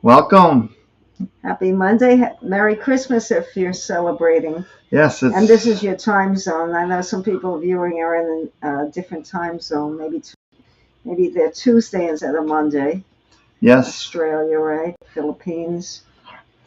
Welcome. Happy Monday. Merry Christmas if you're celebrating. Yes, And this is it's your time zone. I know some people viewing are in a different time zone. Maybe they're Tuesday instead of Monday. yes, Australia, right? Philippines.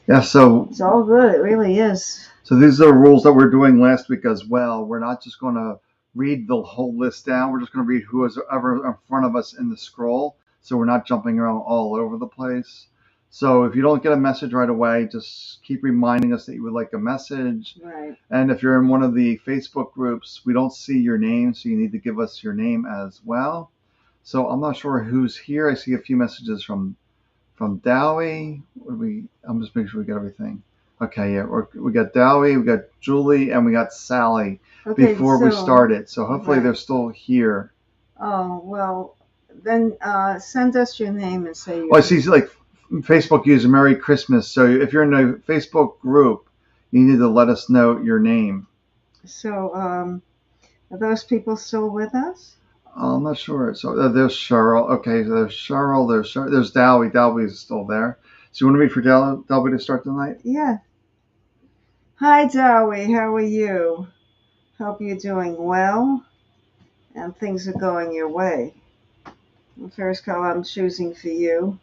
yeah. So, It's all good. It really is. so these are the rules that we're doing last week as well. We're not just going to read the whole list down. We're just going to read who is ever in front of us in the scroll. So we're not jumping around all over the place. So if you don't get a message right away, just keep reminding us that you would like a message. Right. And if you're in one of the Facebook groups, we don't see your name, so you need to give us your name as well. So I'm not sure who's here. I see a few messages from Dowie. I'm just making sure we get everything. Okay, yeah, we got Dowie, we got Julie, and we got Sally Okay, before we started. So hopefully right. they're still here. Oh, well, then send us your name and say Oh, I see. Like Facebook user Merry Christmas. So if you're in a Facebook group, you need to let us know your name. So, are those people still with us? I'm not sure. So there's Cheryl. Okay, so there's Cheryl. There's Dowie. Dowie's still there. So you want to wait for Dowie to start tonight? Yeah. Hi, Dowie. How are you? Hope you're doing well and things are going your way. The first color I'm choosing for you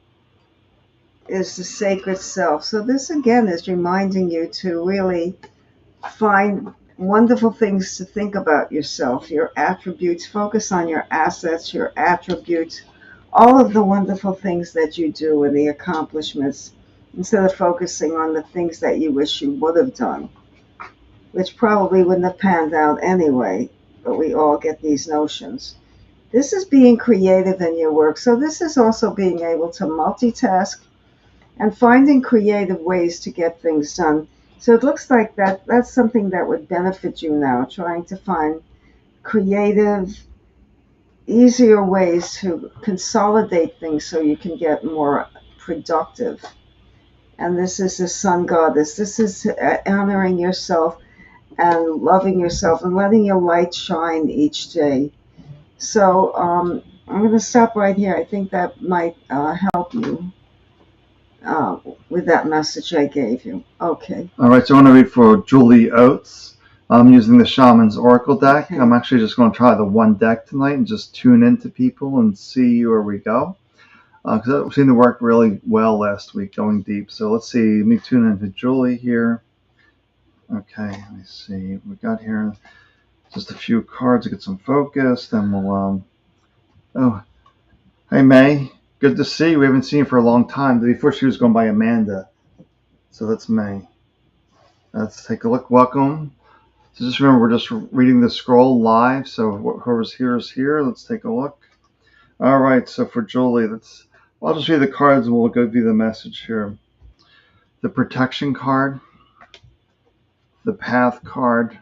is the sacred self. So this again is reminding you to really find wonderful things to think about yourself, your attributes, focus on your assets, your attributes, all of the wonderful things that you do and the accomplishments instead of focusing on the things that you wish you would have done, which probably wouldn't have panned out anyway, but we all get these notions. This is being creative in your work. So this is also being able to multitask and finding creative ways to get things done. So it looks like that's something that would benefit you now, trying to find creative, easier ways to consolidate things so you can get more productive. And this is the sun goddess. This is honoring yourself and loving yourself and letting your light shine each day. So I'm going to stop right here. I think that might help you with that message I gave you. Okay. All right, so I want to read for Julie Oates. I'm using the Shaman's Oracle deck. Okay. I'm actually just going to try the one deck tonight and just tune into people and see where we go. Because that seemed to work really well last week, going deep. So let's see. Let me tune into Julie here. Okay, let me see. We got here just a few cards to get some focus. Then we'll. Oh, hey May. Good to see you. We haven't seen you for a long time. Before she was going by Amanda. So that's May. Let's take a look. Welcome. So just remember, we're just reading the scroll live. So whoever's here is here. Let's take a look. All right. So for Julie, I'll just read the cards and we'll go through the message here. The protection card, the path card,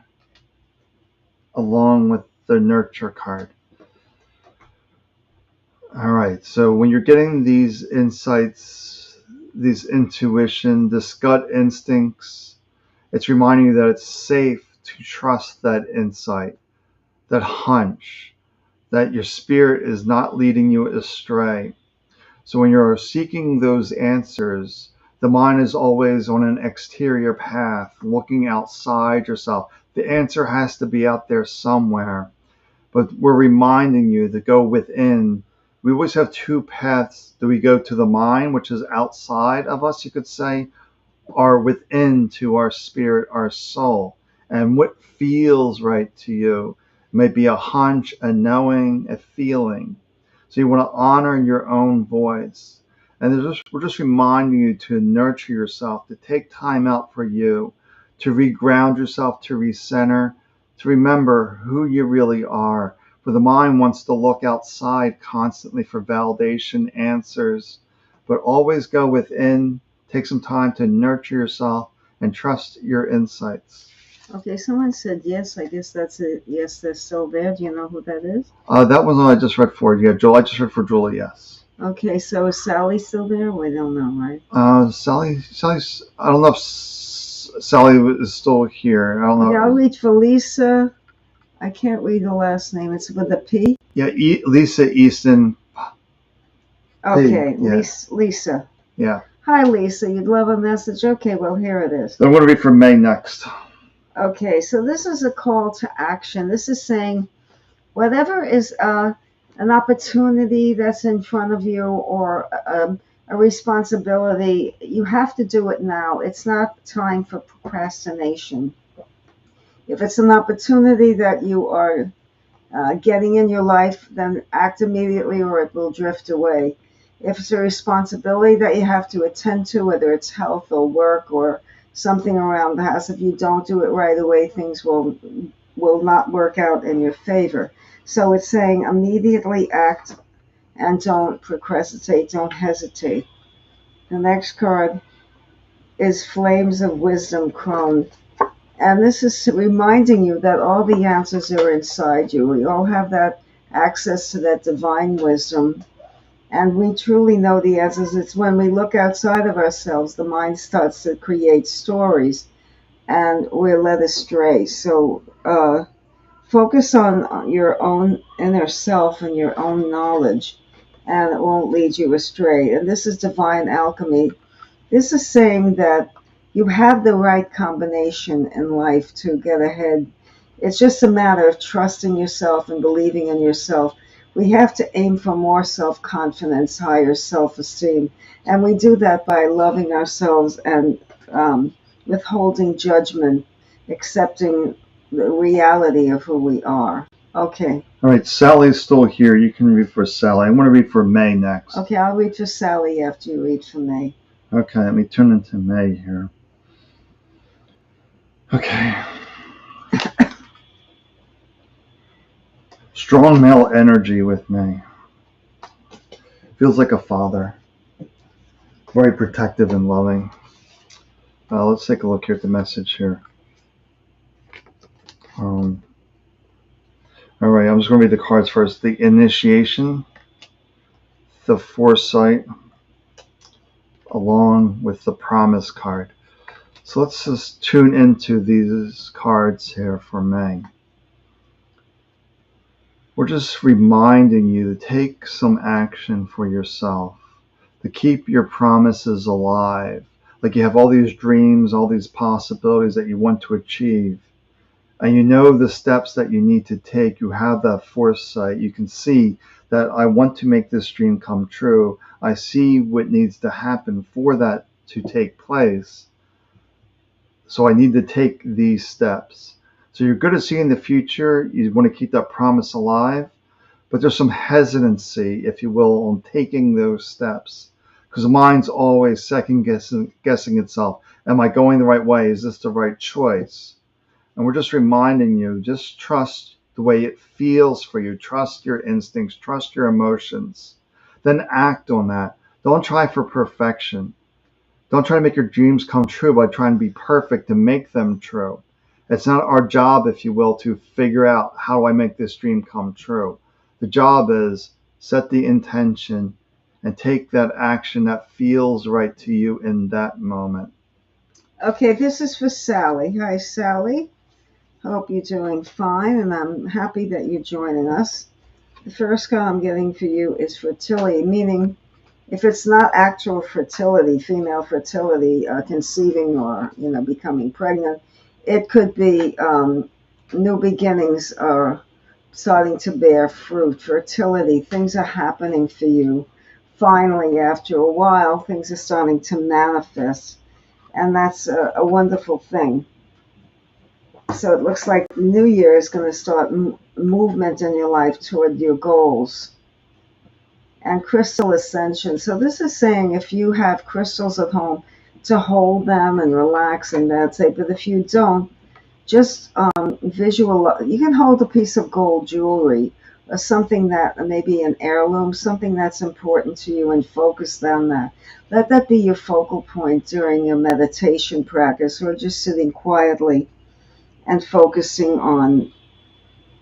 along with the nurture card. All right. So when you're getting these insights, these intuition, this gut instincts, it's reminding you that it's safe to trust that insight, that hunch, that your spirit is not leading you astray. So when you're seeking those answers, the mind is always on an exterior path, looking outside yourself. The answer has to be out there somewhere. But we're reminding you to go within. We always have two paths. Do we go to the mind, which is outside of us, you could say, or within to our spirit, our soul? And what feels right to you? It may be a hunch, a knowing, a feeling. So you want to honor your own voice. And we're just reminding you to nurture yourself, to take time out for you, to reground yourself, to recenter, to remember who you really are. For the mind wants to look outside constantly for validation, answers, but always go within, take some time to nurture yourself and trust your insights. Okay, someone said yes. I guess that's it. Yes, they're still there. Do you know who that is? That was one I just read for you. Yeah, Joel, I just read for Julie, yes. Okay, so is Sally still there? We don't know, right? Sally's, I don't know if Sally is still here. I don't know. Okay, I'll read for Lisa. I can't read the last name. It's with a P. Yeah, Lisa Easton. Okay, Yeah. Lisa. Yeah. Hi, Lisa. You'd love a message? Okay, well, here it is. I'm going to read for May next. Okay, so this is a call to action. This is saying whatever is an opportunity that's in front of you or a responsibility, you have to do it now. It's not time for procrastination. If it's an opportunity that you are getting in your life, then act immediately or it will drift away. If it's a responsibility that you have to attend to, whether it's health or work or something around the house, if you don't do it right away, things will not work out in your favor. So it's saying immediately act and don't procrastinate, don't hesitate. The next card is Flames of Wisdom Crone. And this is reminding you that all the answers are inside you. We all have that access to that divine wisdom. And we truly know the answers. It's when we look outside of ourselves, the mind starts to create stories and we're led astray. So focus on your own inner self and your own knowledge, and it won't lead you astray. And this is divine alchemy. This is saying that you have the right combination in life to get ahead. It's just a matter of trusting yourself and believing in yourself. We have to aim for more self confidence, higher self esteem. And we do that by loving ourselves and withholding judgment, accepting the reality of who we are. Okay. All right, Sally's still here. You can read for Sally. I'm going to read for May next. Okay, I'll read for Sally after you read for May. Okay, let me turn into May here. Okay. Strong male energy with May. Feels like a father. Very protective and loving. Let's take a look here at the message here. All right, I'm just going to read the cards first. The initiation, the foresight, along with the promise card. So let's just tune into these cards here for May. We're just reminding you to take some action for yourself, to keep your promises alive. Like you have all these dreams, all these possibilities that you want to achieve. And you know the steps that you need to take. You have that foresight. You can see that I want to make this dream come true. I see what needs to happen for that to take place. So I need to take these steps. So you're good at seeing the future. You want to keep that promise alive. But there's some hesitancy, if you will, on taking those steps. Because the mind's always second guessing itself. Am I going the right way? Is this the right choice? And we're just reminding you, just trust the way it feels for you. Trust your instincts. Trust your emotions. Then act on that. Don't try for perfection. Don't try to make your dreams come true by trying to be perfect to make them true. It's not our job, if you will, to figure out how do I make this dream come true. The job is set the intention and take that action that feels right to you in that moment. Okay, this is for Sally. Hi, Sally. Hope you're doing fine, and I'm happy that you're joining us. The first card I'm getting for you is fertility, meaning if it's not actual fertility, female fertility, conceiving or becoming pregnant, it could be new beginnings are starting to bear fruit. Fertility, things are happening for you. Finally, after a while, things are starting to manifest, and that's a wonderful thing. So it looks like the new year is going to start movement in your life toward your goals. And crystal ascension. So this is saying if you have crystals at home, to hold them and relax and meditate. But if you don't, just visualize. You can hold a piece of gold jewelry or something that maybe an heirloom, something that's important to you, and focus on that. Let that be your focal point during your meditation practice, or just sitting quietly and focusing on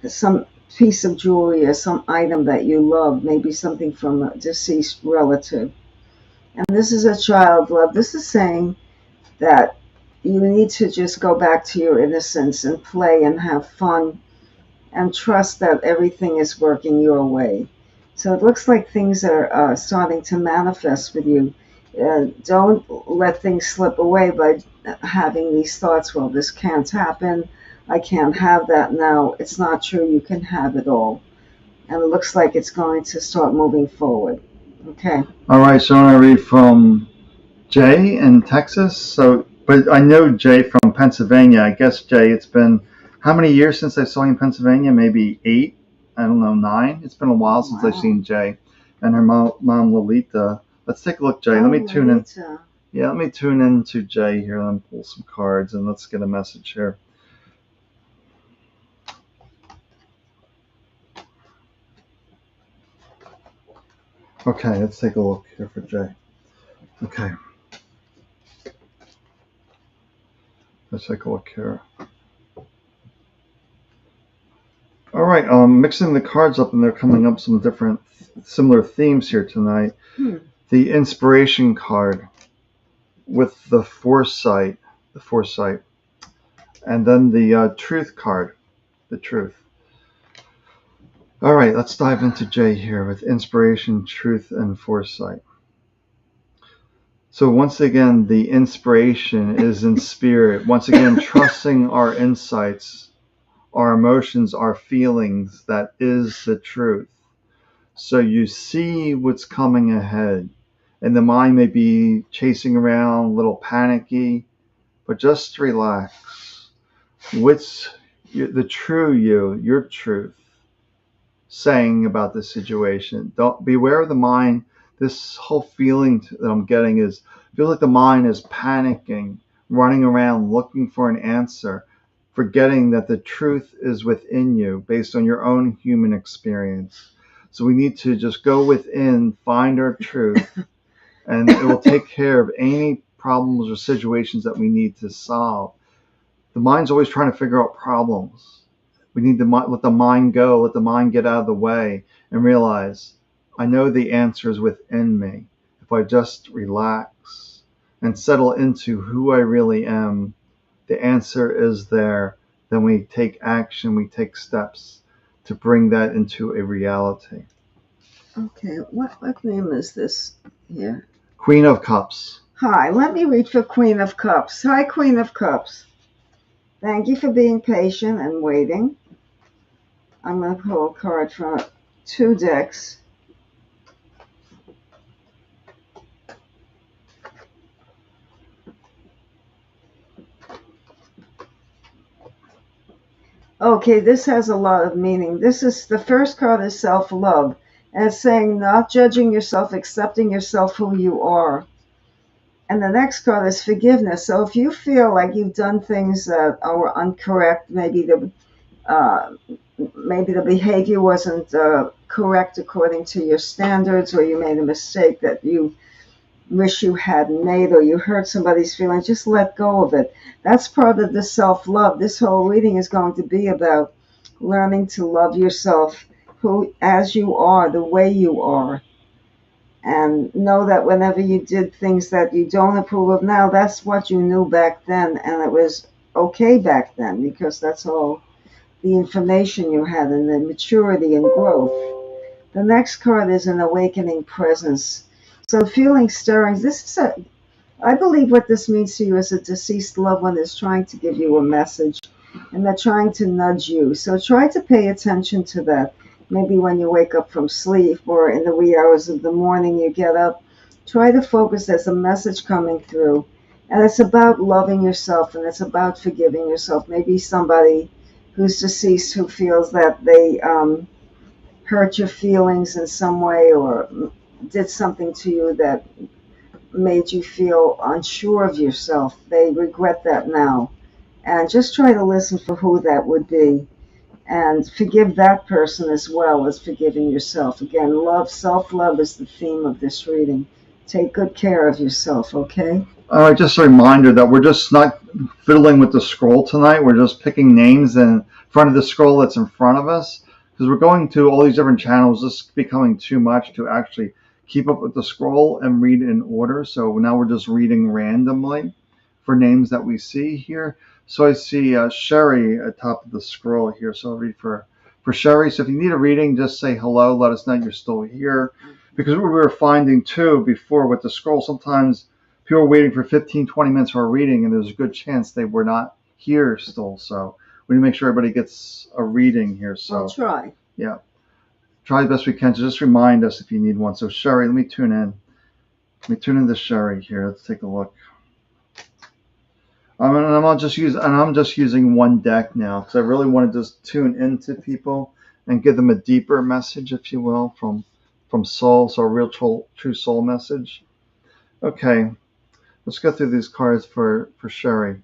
some piece of jewelry or some item that you love, maybe something from a deceased relative. And this is a child love. This is saying that you need to just go back to your innocence and play and have fun and trust that everything is working your way. So it looks like things are starting to manifest with you. Don't let things slip away by having these thoughts, well, this can't happen. I can't have that now. It's not true. You can have it all. And it looks like it's going to start moving forward. Okay. All right, so I'm going to read from Jay in Texas. So, but I know Jay from Pennsylvania. I guess, Jay, it's been how many years since I saw you in Pennsylvania? Maybe 8? I don't know, 9? It's been a while since I've seen Jay and her mom Lolita. Let's take a look, Jay. Let me tune in. Yeah, let me tune in to Jay here and pull some cards and let's get a message here. Okay, let's take a look here for Jay. Okay. Let's take a look here. All right, mixing the cards up and they're coming up some different similar themes here tonight. The inspiration card with the foresight, and then the truth card, the truth. All right, let's dive into Jay here with inspiration, truth, and foresight. So once again, the inspiration is in spirit. Once again, trusting our insights, our emotions, our feelings, that is the truth. So you see what's coming ahead, and the mind may be chasing around, a little panicky, but just relax. What's the true you, your truth, saying about the situation? Don't beware of the mind. This whole feeling that I'm getting is, I feel like the mind is panicking, running around looking for an answer, forgetting that the truth is within you based on your own human experience. So we need to just go within, find our truth, and it will take care of any problems or situations that we need to solve. The mind's always trying to figure out problems. We need to let the mind go, let the mind get out of the way, and realize, I know the answer is within me. If I just relax and settle into who I really am, the answer is there. Then we take action, we take steps to bring that into a reality. Okay, what name is this here? Queen of Cups. Hi, let me read for Queen of Cups. Hi, Queen of Cups. Thank you for being patient and waiting. I'm going to pull a card from 2 decks. Okay, this has a lot of meaning. This is the first card is self-love, and it's saying not judging yourself, accepting yourself who you are. And the next card is forgiveness. So if you feel like you've done things that are incorrect, maybe the behavior wasn't correct according to your standards, or you made a mistake that you wish you hadn't made, or you hurt somebody's feelings, just let go of it. That's part of the self-love. This whole reading is going to be about learning to love yourself as you are, the way you are. And know that whenever you did things that you don't approve of now, that's what you knew back then, and it was okay back then, because that's all the information you had and the maturity and growth. The next card is an awakening presence. So feeling stirrings. I believe what this means to you is a deceased loved one is trying to give you a message, and they're trying to nudge you. So try to pay attention to that. Maybe when you wake up from sleep or in the wee hours of the morning you get up, try to focus. There's a message coming through. And it's about loving yourself, and it's about forgiving yourself. Maybe somebody who's deceased who feels that they hurt your feelings in some way, or did something to you that made you feel unsure of yourself. They regret that now. And just try to listen for who that would be. And forgive that person as well as forgiving yourself. Again, self-love is the theme of this reading. Take good care of yourself, okay? Just a reminder that we're just not fiddling with the scroll tonight. We're just picking names in front of the scroll that's in front of us, because we're going to all these different channels. This is becoming too much to actually keep up with the scroll and read in order. So now we're just reading randomly for names that we see here. So I see Sherry at top of the scroll here. So I'll read for Sherry. So if you need a reading, just say hello. Let us know you're still here. If Because what we were finding too before with the scroll, sometimes people were waiting for 15, 20 minutes for a reading, and there's a good chance they were not here still. So we need to make sure everybody gets a reading here. So I'll try. Yeah, try the best we can to just remind us if you need one. So Sherry, let me tune in. Let me tune into Sherry here. Let's take a look. I'm just using one deck now because I really want to just tune into people and give them a deeper message, if you will, from soul, so a real true soul message. Okay, let's go through these cards for Sherry.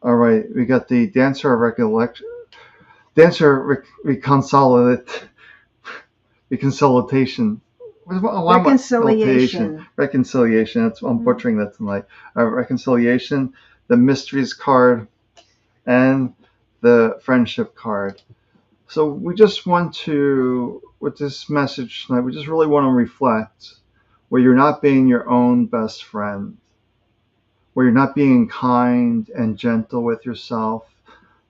All right, we got the Dancer of Recollection, Reconciliation. Reconciliation. I'm butchering that tonight. Reconciliation, the Mysteries card, and the Friendship card. So we just want to, with this message tonight, we just really want to reflect where you're not being your own best friend, where you're not being kind and gentle with yourself.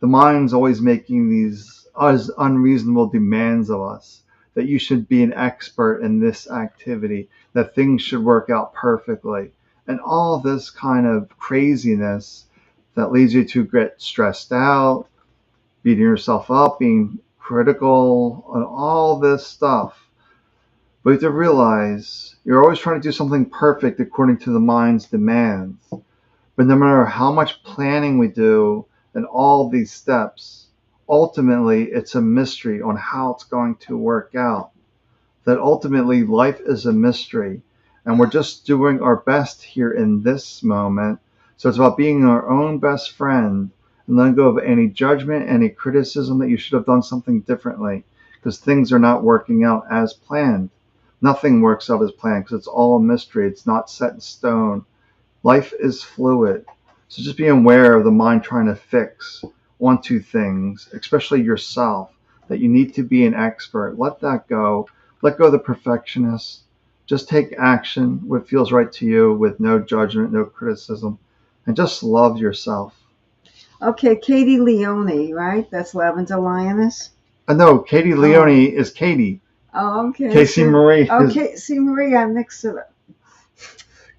The mind's always making these unreasonable demands of us, that you should be an expert in this activity, that things should work out perfectly, and all this kind of craziness that leads you to get stressed out, beating yourself up, being critical, and all this stuff. But you have to realize you're always trying to do something perfect according to the mind's demands. But no matter how much planning we do and all these steps, ultimately it's a mystery on how it's going to work out. That ultimately life is a mystery, and we're just doing our best here in this moment. So it's about being our own best friend and letting go of any judgment, any criticism that you should have done something differently, because things are not working out as planned. Nothing works out as planned because it's all a mystery. It's not set in stone. Life is fluid. So just be aware of the mind trying to fix onto things, especially yourself, that you need to be an expert. Let that go. Let go of the perfectionist. Just take action, what feels right to you, with no judgment, no criticism, and just love yourself. Okay, Katie Leone, right? That's Lavender Lioness? No, Katie Leone is Katie. Oh, okay. Casey Marie. Casey Marie, I mixed it up.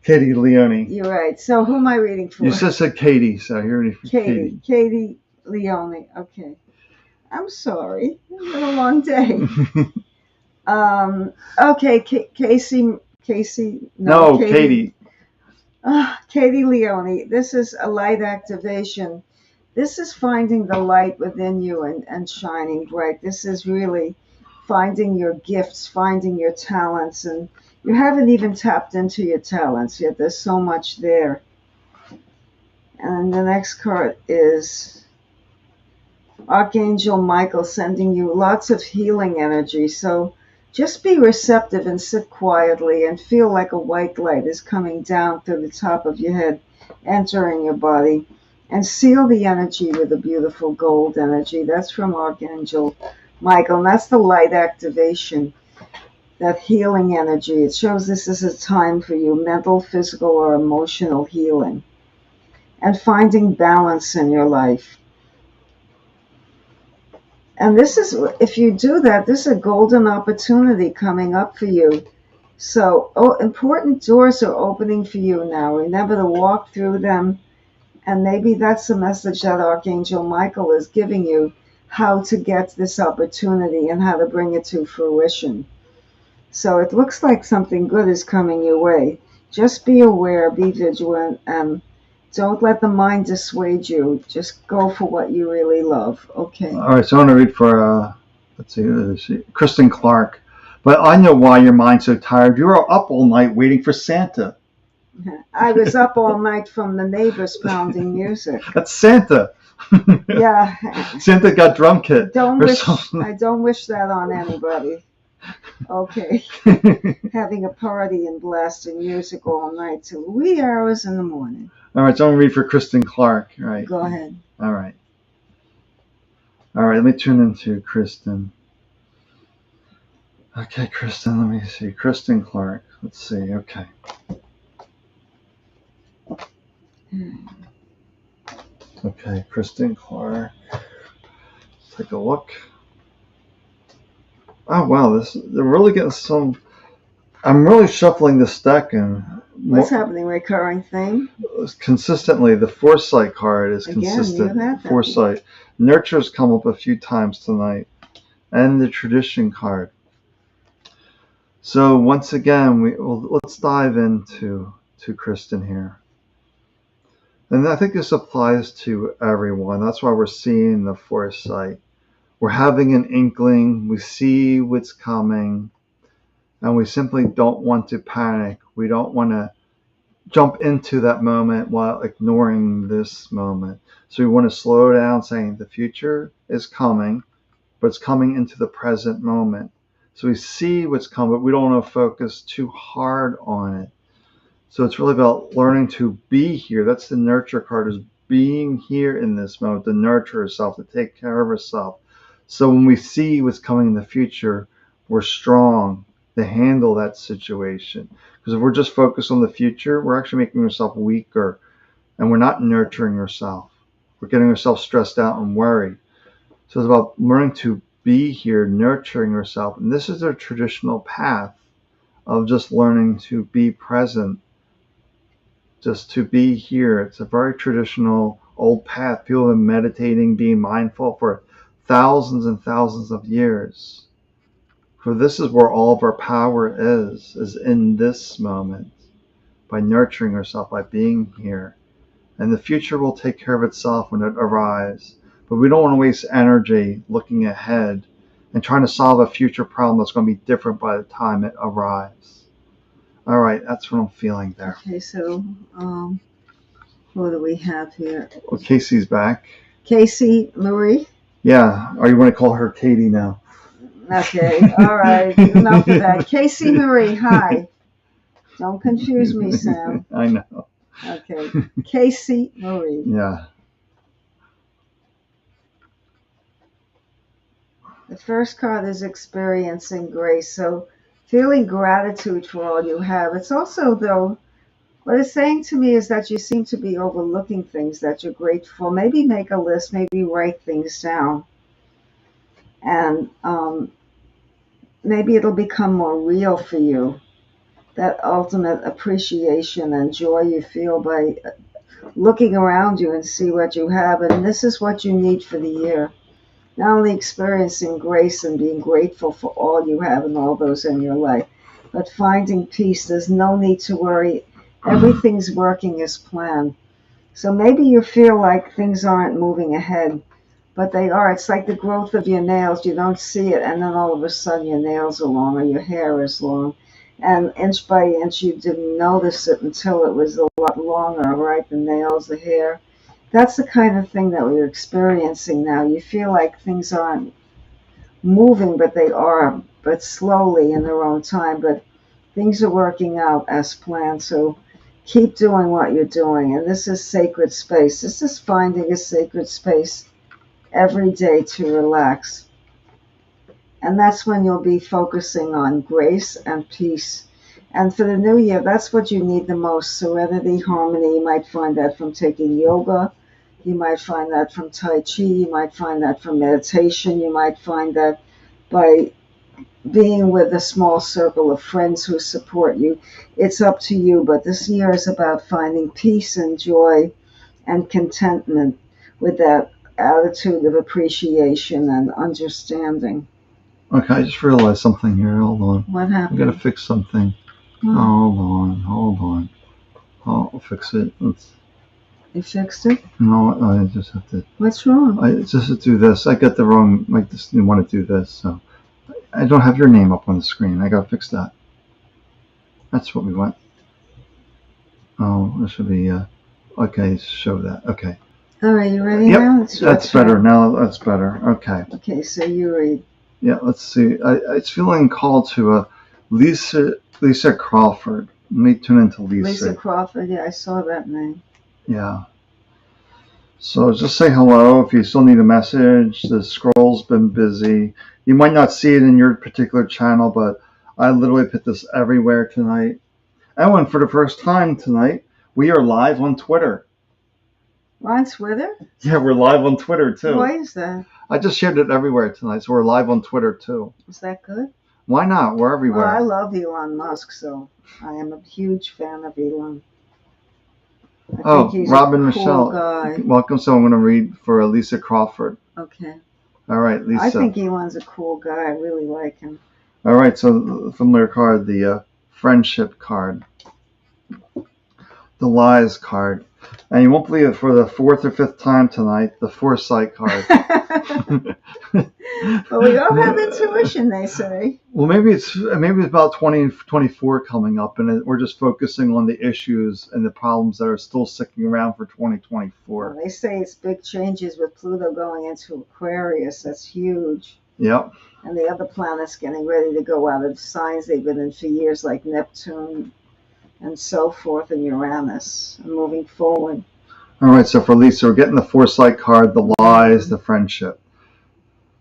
Katie Leone. You're right. So who am I reading for? You just said Katie, so you're reading for Katie. Katie Leone. Okay. I'm sorry. It's been a long day. Okay, Casey. No, Katie. Katie Leone. This is a light activation. This is finding the light within you and shining bright. This is really finding your gifts, finding your talents, and you haven't even tapped into your talents yet. There's so much there. And the next card is Archangel Michael sending you lots of healing energy. So just be receptive and sit quietly and feel like a white light is coming down through the top of your head, entering your body. And seal the energy with a beautiful gold energy. That's from Archangel Michael. And that's the light activation, that healing energy. It shows this is a time for you, mental, physical, or emotional healing. And finding balance in your life. And this is, if you do that, this is a golden opportunity coming up for you. So, important doors are opening for you now. Remember to walk through them. And maybe that's the message that Archangel Michael is giving you, how to get this opportunity and how to bring it to fruition. So it looks like something good is coming your way. Just be aware, be vigilant, and don't let the mind dissuade you. Just go for what you really love. Okay. All right, so I want to read for, let's see, Kristen Clark. But I know why your mind's so tired. You were up all night waiting for Santa. I was up all night from the neighbors pounding music. That's Santa. Yeah. Santa got drum kit. I don't wish that on anybody. Okay. Having a party and blasting music all night till wee hours in the morning. All right, so I'm going to read for Kristen Clark. All right. Go ahead. All right, let me tune into Kristen. Okay, Kristen, let me see. Kristen Clark. Let's see. Okay. Okay, Kristen Clark. Let's take a look. Oh wow, they're really getting some I'm really shuffling this deck and What's happening? Recurring thing? consistently. The foresight card is Again, consistent. you had that. Foresight. Nurture's come up a few times tonight. And the tradition card. So once again, let's dive into Kristen here. And I think this applies to everyone. That's why we're seeing the foresight. We're having an inkling. We see what's coming. And we simply don't want to panic. We don't want to jump into that moment while ignoring this moment. So we want to slow down, saying the future is coming, but it's coming into the present moment. So we see what's coming, but we don't want to focus too hard on it. So it's really about learning to be here. That's the nurture card, is being here in this moment, to nurture herself, to take care of herself. So when we see what's coming in the future, we're strong to handle that situation. Because if we're just focused on the future, we're actually making ourselves weaker, and we're not nurturing ourselves. We're getting ourselves stressed out and worried. So it's about learning to be here, nurturing yourself. And this is a traditional path of just learning to be present, just to be here. It's a very traditional old path. People have been meditating, being mindful for thousands and thousands of years. For this is where all of our power is in this moment, by nurturing ourselves, by being here. And the future will take care of itself when it arrives. But we don't want to waste energy looking ahead and trying to solve a future problem that's going to be different by the time it arrives. All right, that's what I'm feeling there. Okay, so what do we have here? Well, Casey's back. Casey Marie? Yeah, or you want to call her Katie now? Okay, all right, enough of that. Casey Marie, hi. Don't confuse me, Sam. I know. Okay, Casey Marie. Yeah. The first card is experiencing grace, so feeling gratitude for all you have. It's also, though, what it's saying to me is that you seem to be overlooking things that you're grateful for. Maybe make a list, maybe write things down. And maybe it'll become more real for you. That ultimate appreciation and joy you feel by looking around you and see what you have. And this is what you need for the year. Not only experiencing grace and being grateful for all you have and all those in your life, but finding peace. There's no need to worry. Everything's working as planned. So maybe you feel like things aren't moving ahead, but they are. It's like the growth of your nails. You don't see it, and then all of a sudden your nails are long or your hair is long. And inch by inch, you didn't notice it until it was a lot longer, right? The nails, the hair. That's the kind of thing that we're experiencing now. You feel like things aren't moving, but they are, but slowly in their own time. But things are working out as planned. So keep doing what you're doing. And this is sacred space. This is finding a sacred space every day to relax. And that's when you'll be focusing on grace and peace. And for the new year, that's what you need the most: serenity, harmony. You might find that from taking yoga. You might find that from Tai Chi. You might find that from meditation. You might find that by being with a small circle of friends who support you. It's up to you. But this year is about finding peace and joy and contentment with that attitude of appreciation and understanding. Okay, I just realized something here. Hold on. What happened? I'm going to fix something. Hold on. I'll fix it. You fixed it? No, I just have to. What's wrong? I just have to do this. I got the wrong. I just didn't want to do this, so I don't have your name up on the screen. I got to fix that. That's what we want. Oh, this should be. Okay, show that. Okay. All right, you ready Yep, now? that's better. Now that's better. Okay. Okay, so you read. Yeah, let's see. It's feeling called to Lisa Crawford. Let me tune into Lisa. Lisa Crawford. Yeah, I saw that name. Yeah. So just say hello if you still need a message. The scroll's been busy. You might not see it in your particular channel, but I literally put this everywhere tonight. And for the first time tonight, we are live on Twitter. We're on Twitter? Yeah, we're live on Twitter too. Why is that? I just shared it everywhere tonight, so we're live on Twitter too. Is that good? Why not? We're Well, I everywhere. love Elon Musk, so I am a huge fan of Elon. I think Oh, he's a Robin cool Michelle, guy. welcome. So I'm going to read for Lisa Crawford. Okay. All right, I Lisa. think Elon's a cool guy. I really like him. All right, so the familiar card, the friendship card, the lies card. And you won't believe it, for the fourth or fifth time tonight, the foresight card. But we all have intuition, they say. Well, maybe it's about 2024 coming up, and we're just focusing on the issues and the problems that are still sticking around for Well, 2024. they say it's big changes with Pluto going into Aquarius. That's huge. Yep. And the other planets getting ready to go out of signs they've been in for years, like Neptune and so forth, and Uranus, and moving forward. All right, so for Lisa, we're getting the foresight card, the lies, the friendship.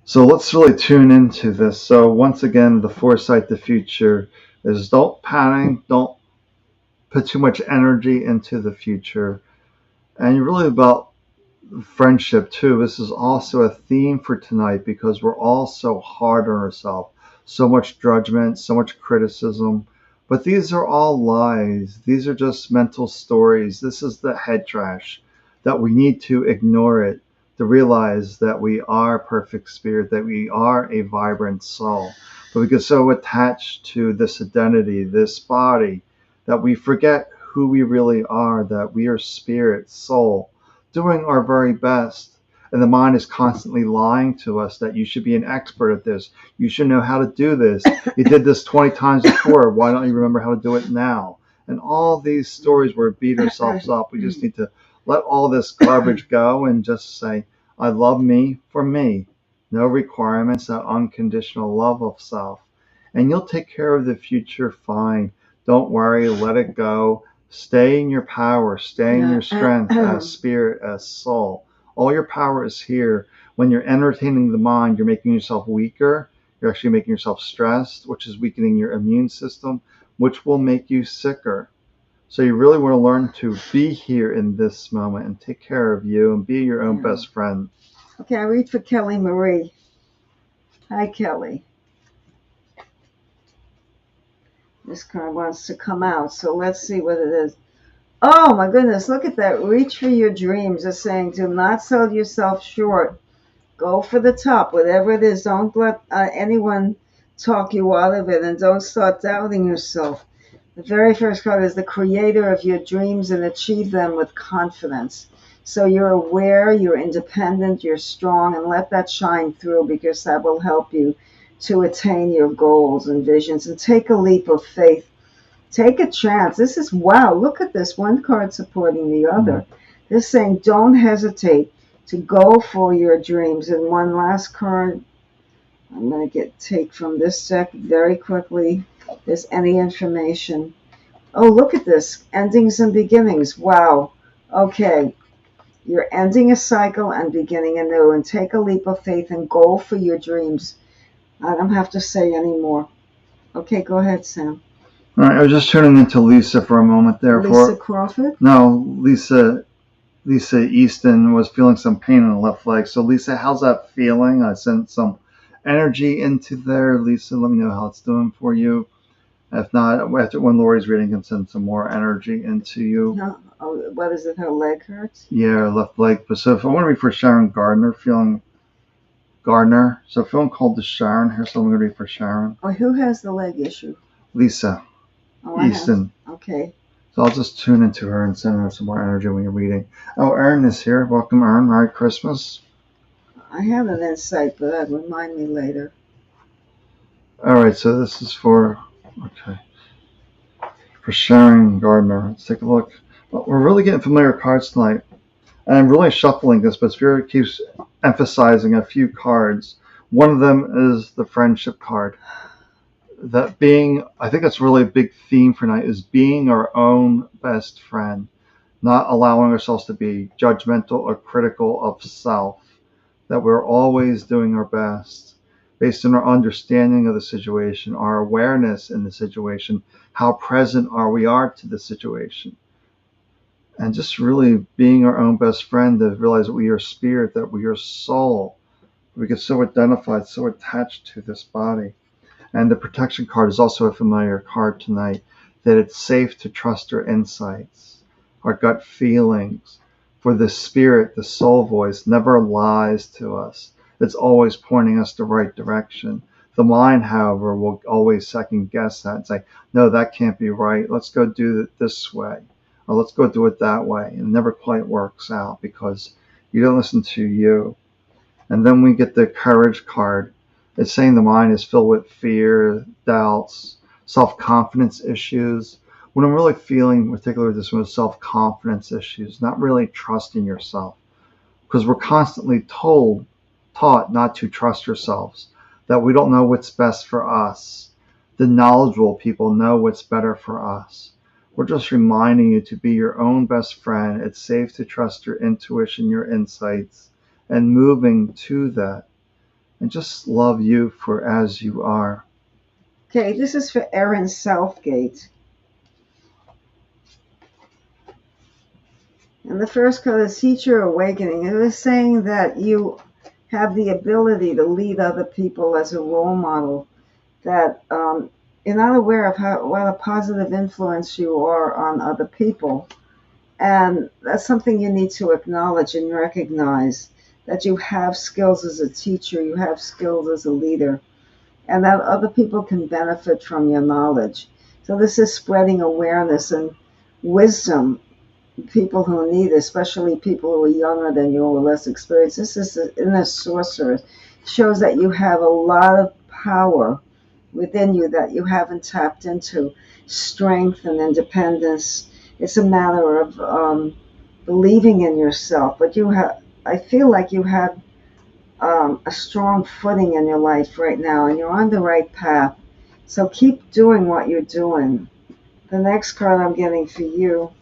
So let's really tune into this. So once again, the foresight, the future is, don't panic, don't put too much energy into the future. And really about friendship too. This is also a theme for tonight because we're all so hard on ourselves, so much judgment, so much criticism. But these are all lies. These are just mental stories. This is the head trash that we need to ignore it, to realize that we are perfect spirit, that we are a vibrant soul. But we get so attached to this identity, this body, that we forget who we really are, that we are spirit, soul, doing our very best. And the mind is constantly lying to us that you should be an expert at this. You should know how to do this. You did this 20 times before. Why don't you remember how to do it now? And all these stories where we beat ourselves up. We just need to let all this garbage go and just say, I love me for me. No requirements, that unconditional love of self. And you'll take care of the future fine. Don't worry, let it go. Stay in your power, stay in your strength as spirit, as soul. All your power is here. When you're entertaining the mind, you're making yourself weaker. You're actually making yourself stressed, which is weakening your immune system, which will make you sicker. So you really want to learn to be here in this moment and take care of you and be your own best friend. Okay, I read for Kelly Marie. Hi, Kelly. This card wants to come out, so let's see what it is. Oh my goodness, look at that. Reach for your dreams. It's saying do not sell yourself short. Go for the top, whatever it is. Don't let anyone talk you out of it, and don't start doubting yourself. The very first card is the creator of your dreams and achieve them with confidence. So you're aware, you're independent, you're strong, and let that shine through because that will help you to attain your goals and visions. And take a leap of faith. Take a chance. This is, wow, look at this. One card supporting the other. This is saying don't hesitate to go for your dreams. And one last card I'm going to take from this deck very quickly. Is any information. Oh, look at this. Endings and beginnings. Wow. Okay. You're ending a cycle and beginning anew. And take a leap of faith and go for your dreams. I don't have to say any more. Okay, go ahead, Sam. All right, I was just tuning into Lisa for a moment there. Lisa Crawford? No, Lisa Easton was feeling some pain in the left leg. So Lisa, how's that feeling? I sent some energy into there. Lisa, let me know how it's doing for you. If not, after when Lori's reading, can send some more energy into you. No. Oh, what is it? Her leg hurts? Yeah, her left leg. But so if I want to read for Sharon Gardner, feeling called to Sharon here, so I'm going to read for Sharon. Oh, who has the leg issue? Lisa Easton. Okay. So I'll just tune into her and send her some more energy when you're reading. Oh, Erin is here. Welcome, Erin. Merry Christmas. I have an insight, but that remind me later. All right, so this is for Sharon Gardner. Let's take a look. Well, we're really getting familiar cards tonight. And I'm really shuffling this, but Spirit keeps emphasizing a few cards. One of them is the friendship card. That being, I think that's really a big theme for tonight, is being our own best friend. Not allowing ourselves to be judgmental or critical of self. That we're always doing our best based on our understanding of the situation, our awareness in the situation, how present we are to the situation. And just really being our own best friend, to realize that we are spirit, that we are soul. We get so identified, so attached to this body. And the protection card is also a familiar card tonight, that it's safe to trust our insights, our gut feelings, for the spirit, the soul voice, never lies to us. It's always pointing us the right direction. The mind, however, will always second guess that and say, no, that can't be right. Let's go do it this way, or let's go do it that way. And it never quite works out because you don't listen to you. And then we get the courage card. It's saying the mind is filled with fear, doubts, self-confidence issues. When I'm really feeling particularly this with self-confidence issues, not really trusting yourself, because we're constantly taught not to trust ourselves, that we don't know what's best for us. The knowledgeable people know what's better for us. We're just reminding you to be your own best friend. It's safe to trust your intuition, your insights, and moving to that. And just love you for as you are. Okay, this is for Erin Southgate. And the first card is Teacher Awakening. It is saying that you have the ability to lead other people as a role model, that you're not aware of what a positive influence you are on other people. And that's something you need to acknowledge and recognize, that you have skills as a teacher, you have skills as a leader, and that other people can benefit from your knowledge. So this is spreading awareness and wisdom, people who need, especially people who are younger than you or less experienced. This is the inner sorcerer. It shows that you have a lot of power within you that you haven't tapped into, strength and independence. It's a matter of believing in yourself. But I feel like you have a strong footing in your life right now, and you're on the right path. So keep doing what you're doing. The next card I'm getting for you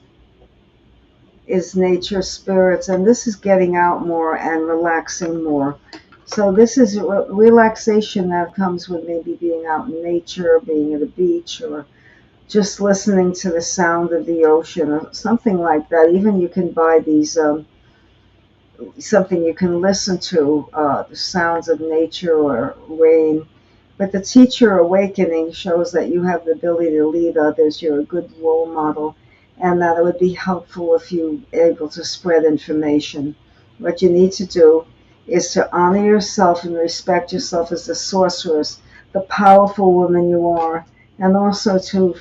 is Nature Spirits, and this is getting out more and relaxing more. So this is relaxation that comes with maybe being out in nature, being at a beach, or just listening to the sound of the ocean, or something like that. Even you can buy these, something you can listen to, the sounds of nature or rain. But the Teacher Awakening shows that you have the ability to lead others. You're a good role model, and that it would be helpful if you are able to spread information. What you need to do is to honor yourself and respect yourself as the sorceress, the powerful woman you are, and also to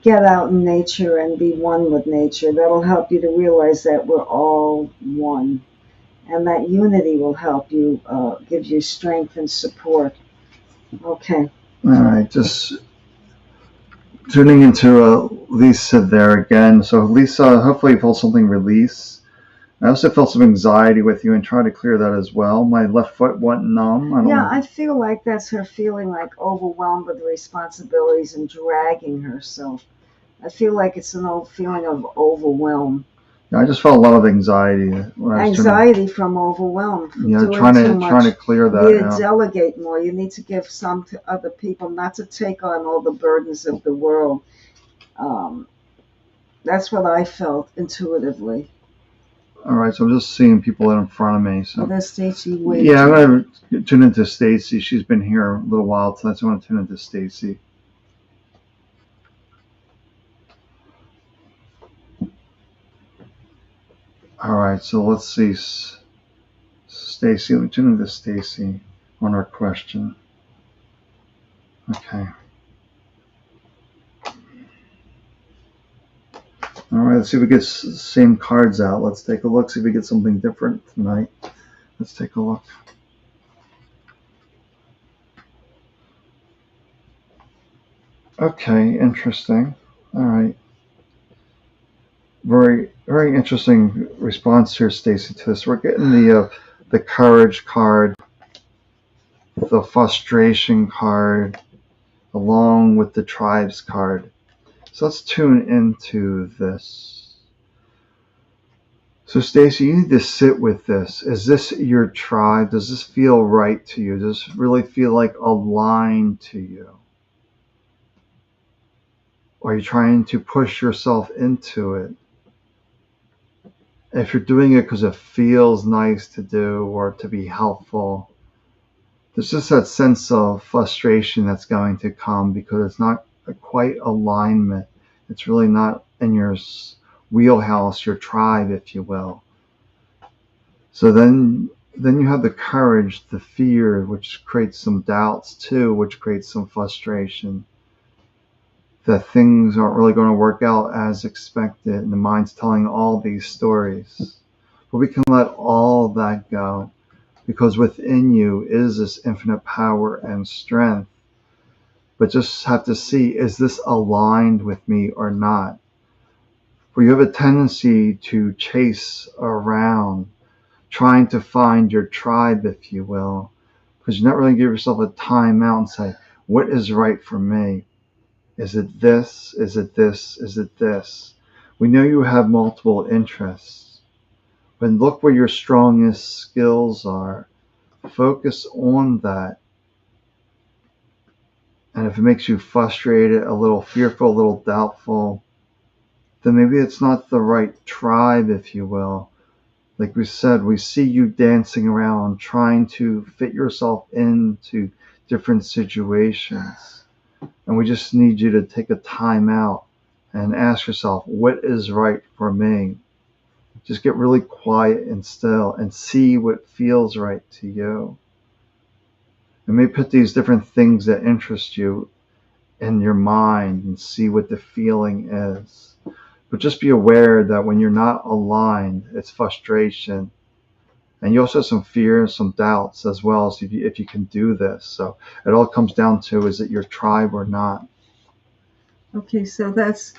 get out in nature and be one with nature. That'll help you to realize that we're all one, and that unity will help you, give you strength and support. Okay. All right, just tuning into Lisa there again. So Lisa, hopefully you felt something release. I also felt some anxiety with you and try to clear that as well. My left foot went numb. I feel like that's her feeling like overwhelmed with the responsibilities and dragging herself. I feel like it's an old feeling of overwhelm. Yeah, I just felt a lot of anxiety when I was Anxiety from overwhelm. From doing trying too much. to clear that. You need to delegate more. You need to give some to other people, not to take on all the burdens of the world. That's what I felt intuitively. All right, so I'm just seeing people in front of me. So there's Stacy. Yeah, I'm going to tune into Stacy. She's been here a little while tonight, so I want to tune into Stacy. All right, so let's see. Stacy, let me tune into Stacy on our question. Okay. All right, let's see if we get the same cards out. Let's take a look, see if we get something different tonight. Let's take a look. Okay, interesting. All right. Very, very interesting response here, Stacy, to this. We're getting the courage card, the frustration card, along with the tribes card. So let's tune into this. So Stacy, you need to sit with this. Is this your tribe? Does this feel right to you? Does this really feel like aligned to you? Or are you trying to push yourself into it? If you're doing it because it feels nice to do or to be helpful, there's just that sense of frustration that's going to come because it's not quite alignment. It's really not in your wheelhouse, your tribe, if you will. So then you have the courage, the fear, which creates some doubts too, which creates some frustration that things aren't really going to work out as expected, and the mind's telling all these stories. But we can let all of that go because within you is this infinite power and strength. But just have to see, is this aligned with me or not? For you have a tendency to chase around, trying to find your tribe, if you will, because you not really give yourself a time out and say, what is right for me? Is it this? Is it this? Is it this? We know you have multiple interests, but look where your strongest skills are. Focus on that. And if it makes you frustrated, a little fearful, a little doubtful, then maybe it's not the right tribe, if you will. Like we said, we see you dancing around, trying to fit yourself into different situations. And we just need you to take a time out and ask yourself, what is right for me? Just get really quiet and still and see what feels right to you. And maybe put these different things that interest you in your mind and see what the feeling is. But just be aware that when you're not aligned, it's frustration. And you also have some fear and some doubts as well as if you can do this. So it all comes down to, is it your tribe or not? Okay, so that's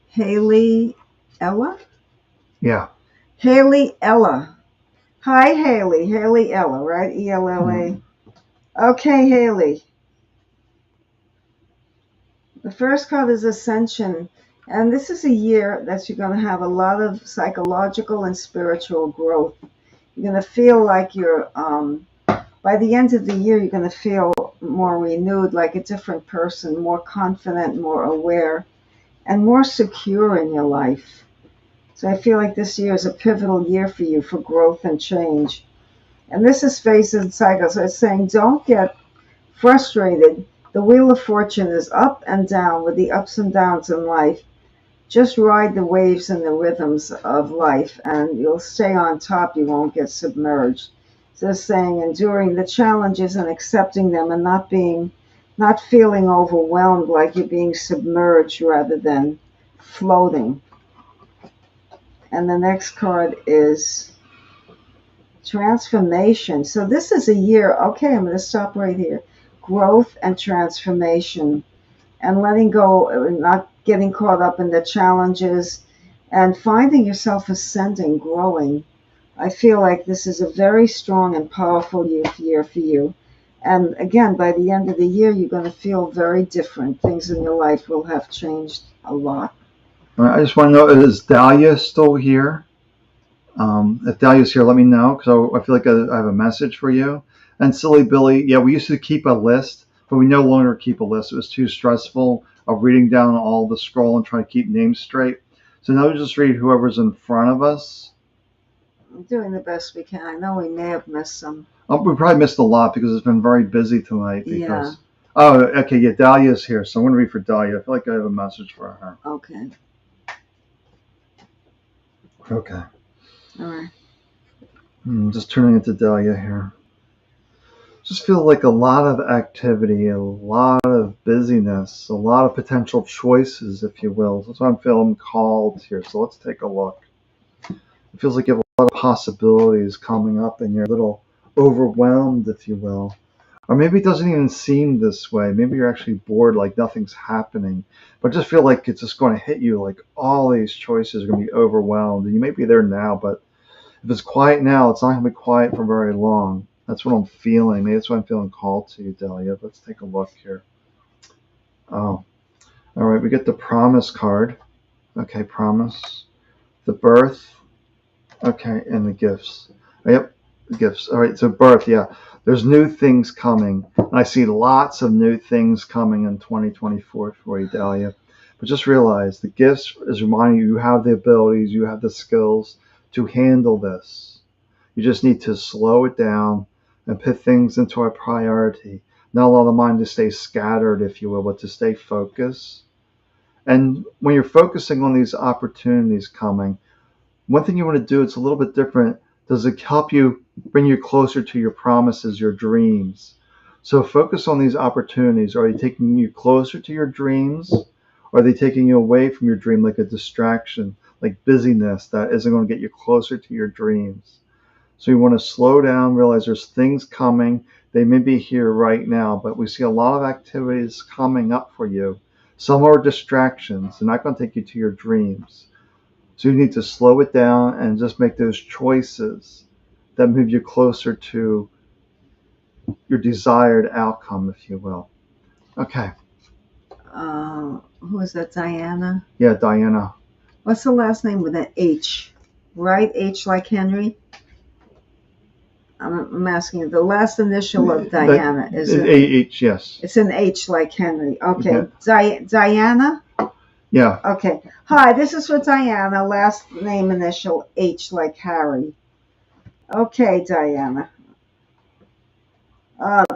Haley Ella? Yeah. Haley Ella. Hi, Haley. Haley Ella, right? E-L-L-A. Okay, Haley. The first card is Ascension. And this is a year that you're going to have a lot of psychological and spiritual growth. You're going to feel like you're, by the end of the year, you're going to feel more renewed, like a different person, more confident, more aware, and more secure in your life. So I feel like this year is a pivotal year for you for growth and change. And this is Faith and Cycle. So it's saying don't get frustrated. The wheel of fortune is up and down with the ups and downs in life. Just ride the waves and the rhythms of life and you'll stay on top. You won't get submerged. So it's saying enduring the challenges and accepting them and not feeling overwhelmed like you're being submerged rather than floating. And the next card is Transformation. So this is a year, okay, I'm going to stop right here. Growth and transformation and letting go, not getting caught up in the challenges and finding yourself ascending, growing. I feel like this is a very strong and powerful year for you. And again, by the end of the year, you're going to feel very different. Things in your life will have changed a lot. All right, I just want to know, is Dahlia still here? If Dahlia's here, let me know, because I feel like I have a message for you. And Silly Billy, yeah, we used to keep a list, but we no longer keep a list. It was too stressful of reading down all the scroll and trying to keep names straight. So now we just read whoever's in front of us. We're doing the best we can. I know we may have missed some. We probably missed a lot because it's been very busy tonight. Yeah. Oh, okay, yeah, Dahlia's here, so I'm going to read for Dahlia. I feel like I have a message for her. Okay. Okay. All right. Just turning it to Dahlia here. Just feel like a lot of activity, a lot of busyness, a lot of potential choices, if you will. That's why I'm feeling called here. So let's take a look. It feels like you have a lot of possibilities coming up and you're a little overwhelmed, if you will. Or maybe it doesn't even seem this way. Maybe you're actually bored, like nothing's happening. But I just feel like it's just going to hit you, like all these choices are going to be overwhelmed. And you may be there now, but if it's quiet now, it's not going to be quiet for very long. That's what I'm feeling. Maybe that's why I'm feeling called to you, Dahlia. Let's take a look here. Oh, all right. We get the promise card. Okay, promise. The birth. Okay, and the gifts. Yep, the gifts. All right, so birth, yeah. There's new things coming. And I see lots of new things coming in 2024 for you, Dahlia. But just realize the gifts is reminding you have the abilities, you have the skills to handle this. You just need to slow it down, and put things into a priority. Not allow the mind to stay scattered, if you will, but to stay focused. And when you're focusing on these opportunities coming, one thing you want to do, it's a little bit different. Does it help you bring you closer to your promises, your dreams? So focus on these opportunities. Are they taking you closer to your dreams? Or are they taking you away from your dream like a distraction, like busyness that isn't going to get you closer to your dreams? So you want to slow down, realize there's things coming. They may be here right now, but we see a lot of activities coming up for you. Some are distractions. They're not going to take you to your dreams. So you need to slow it down and just make those choices that move you closer to your desired outcome, if you will. Okay. Who is that, Diana? Yeah, Diana. What's the last name with an H? Right? H like Henry? I'm asking you. The last initial of Diana is it? H, yes. It's an H like Henry. Okay. Okay. Diana? Yeah. Okay. Hi, this is for Diana. Last name initial H like Harry. Okay, Diana.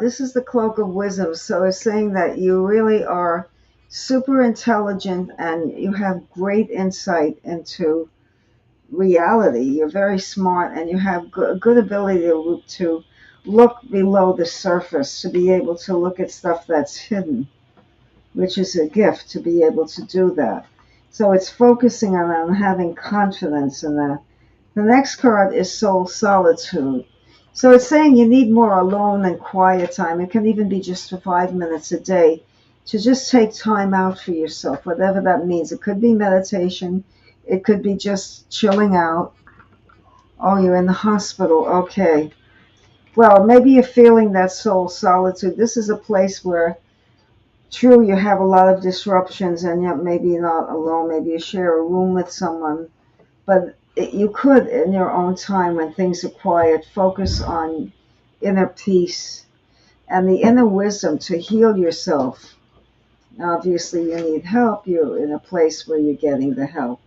This is the cloak of wisdom. So it's saying that you really are super intelligent and you have great insight into reality. You're very smart and you have a good ability to look below the surface, to be able to look at stuff that's hidden, which is a gift to be able to do that. So it's focusing on having confidence in that. The next card is soul solitude. So it's saying you need more alone and quiet time. It can even be just for 5 minutes a day to just take time out for yourself, whatever that means. It could be meditation. It could be just chilling out. Oh, you're in the hospital. Okay. Well, maybe you're feeling that soul solitude. This is a place where, true, you have a lot of disruptions and yet maybe you're not alone. Maybe you share a room with someone. But you could, in your own time, when things are quiet, focus on inner peace and the inner wisdom to heal yourself. Now, obviously, you need help. You're in a place where you're getting the help.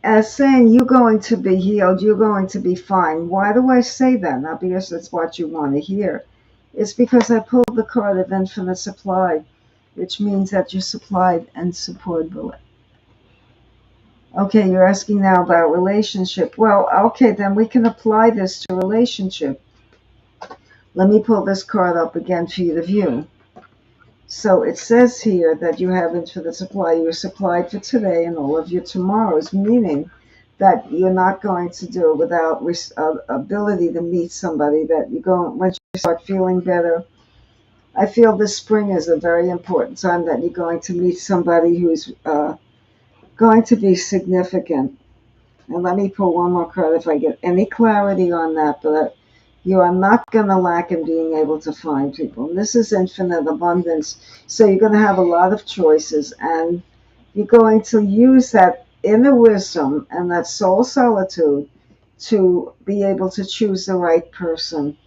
As saying you're going to be healed, you're going to be fine. Why do I say that? Not because that's what you want to hear. It's because I pulled the card of infinite supply, which means that you're supplied and supportable. Okay, you're asking now about relationship. Well, okay, then we can apply this to relationship. Let me pull this card up again for you to view. So it says here that you have infinite supply. You're supplied for today and all of your tomorrows, meaning that you're not going to do it without ability to meet somebody that you go once you start feeling better. I feel this spring is a very important time that you're going to meet somebody who's going to be significant. And let me pull one more card if I get any clarity on that, but you are not going to lack in being able to find people. And this is infinite abundance. So you're going to have a lot of choices and you're going to use that inner wisdom and that soul solitude to be able to choose the right person.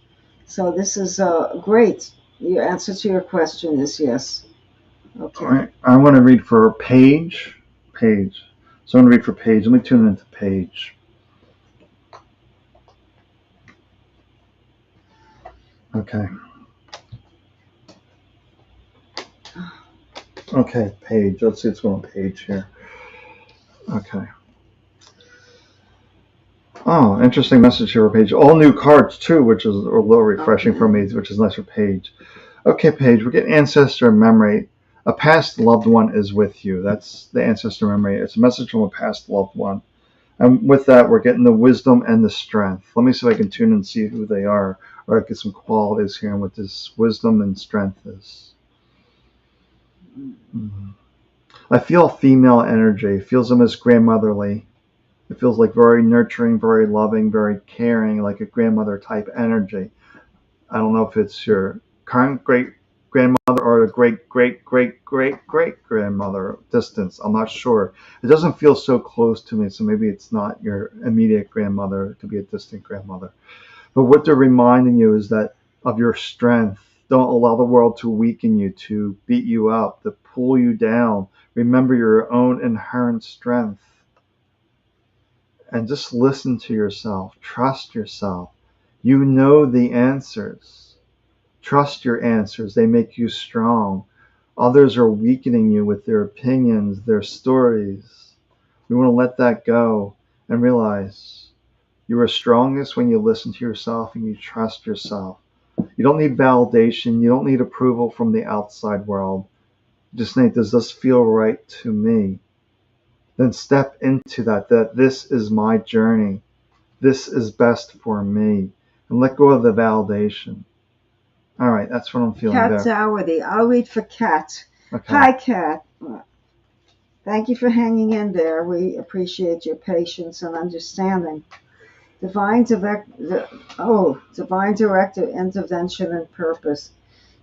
So this is great. Your answer to your question is yes. Okay. All right. I want to read for Paige. Paige. So I'm going to read for Paige. Let me tune into Paige. Okay. Okay, Paige. Let's see what's going on Paige here. Okay. Oh, interesting message here for Paige. All new cards too, which is a little refreshing for me, which is nice for Paige. Okay, Paige, we're getting ancestor memory. A past loved one is with you. That's the ancestor memory. It's a message from a past loved one. And with that, we're getting the wisdom and the strength. Let me see if I can tune and see who they are, or I get some qualities here and what this wisdom and strength is. Mm-hmm. I feel female energy. It feels almost grandmotherly. It feels like very nurturing, very loving, very caring, like a grandmother type energy. I don't know if it's your current great grandmother or a great great great great great grandmother distance. I'm not sure. It doesn't feel so close to me, so maybe it's not your immediate grandmother. It could be a distant grandmother. But what they're reminding you is that of your strength. Don't allow the world to weaken you, to beat you up, to pull you down. Remember your own inherent strength. and just listen to yourself. Trust yourself. You know the answers. Trust your answers. They make you strong. Others are weakening you with their opinions, their stories. We want to let that go and realize you are strongest when you listen to yourself and you trust yourself. You don't need validation. You don't need approval from the outside world. You just need, does this feel right to me? Then step into that this is my journey. This is best for me. And let go of the validation. All right, that's what I'm feeling Cat there. Dougherty. I'll read for Cat. Okay. Hi, Cat. Thank you for hanging in there. We appreciate your patience and understanding. Divine director, intervention, and purpose.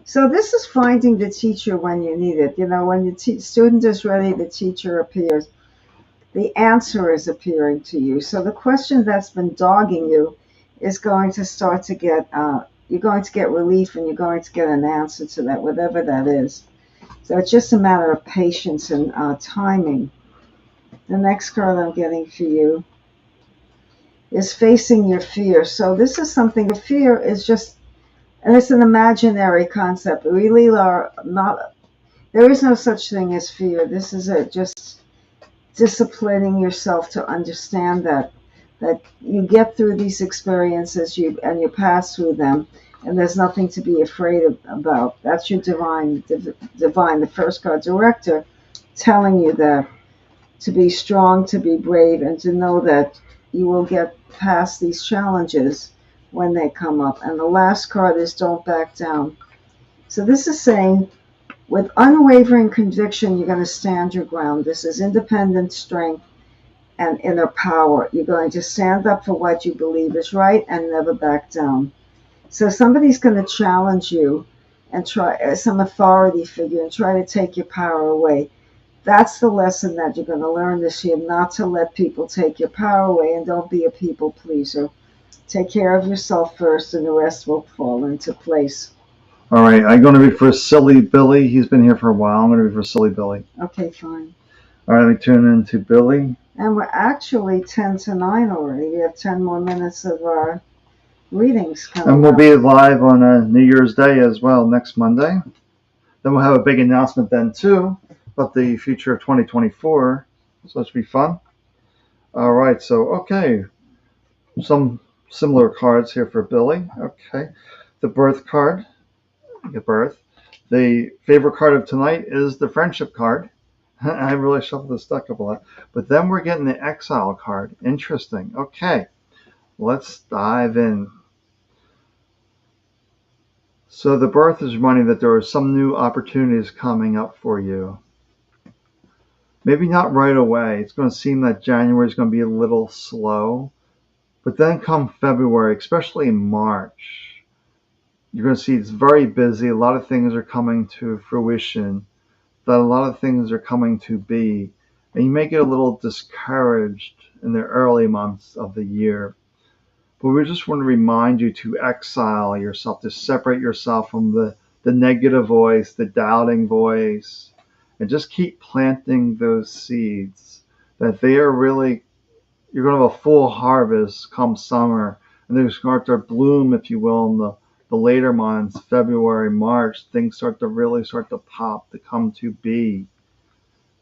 So this is finding the teacher when you need it. You know, when the student is ready, the teacher appears. The answer is appearing to you. So the question that's been dogging you is going to start to get, you're going to get relief and you're going to get an answer to that, whatever that is. So it's just a matter of patience and timing. The next card I'm getting for you is facing your fear. So this is something, fear is just, and it's an imaginary concept. We really are not, there is no such thing as fear. This is just disciplining yourself to understand that you get through these experiences and you pass through them, and there's nothing to be afraid about. That's your divine, the first card, director, telling you that to be strong, to be brave, and to know that you will get past these challenges when they come up. And the last card is don't back down. So this is saying, with unwavering conviction, you're going to stand your ground. This is independent strength and inner power. You're going to stand up for what you believe is right and never back down. So somebody's going to challenge you and try, some authority figure, and try to take your power away. That's the lesson that you're going to learn this year, not to let people take your power away, and don't be a people pleaser. Take care of yourself first and the rest will fall into place. All right, I'm going to be for Silly Billy. He's been here for a while. I'm going to be for Silly Billy. Okay, fine. All right, let me tune into Billy. And we're actually 10 to 9 already. We have 10 more minutes of our readings coming And we'll up. be live on New Year's Day as well, next Monday. Then we'll have a big announcement then, too, about the future of 2024. So that should be fun. All right, so, okay. Some similar cards here for Billy. Okay. The birth card. Get birth. The favorite card of tonight is the friendship card. I really shuffled this deck up a lot. But then we're getting the exile card. Interesting. Okay. Let's dive in. So the birth is reminding that there are some new opportunities coming up for you. Maybe not right away. It's going to seem that January is going to be a little slow. But then come February, especially in March, you're going to see it's very busy. A lot of things are coming to fruition. That a lot of things are coming to be. And you may get a little discouraged in the early months of the year. But we just want to remind you to exile yourself, to separate yourself from the negative voice, the doubting voice, and just keep planting those seeds. That they are really, you're going to have a full harvest come summer. And they start to bloom, if you will, in the later months, February, March. Things start to pop, to come to be.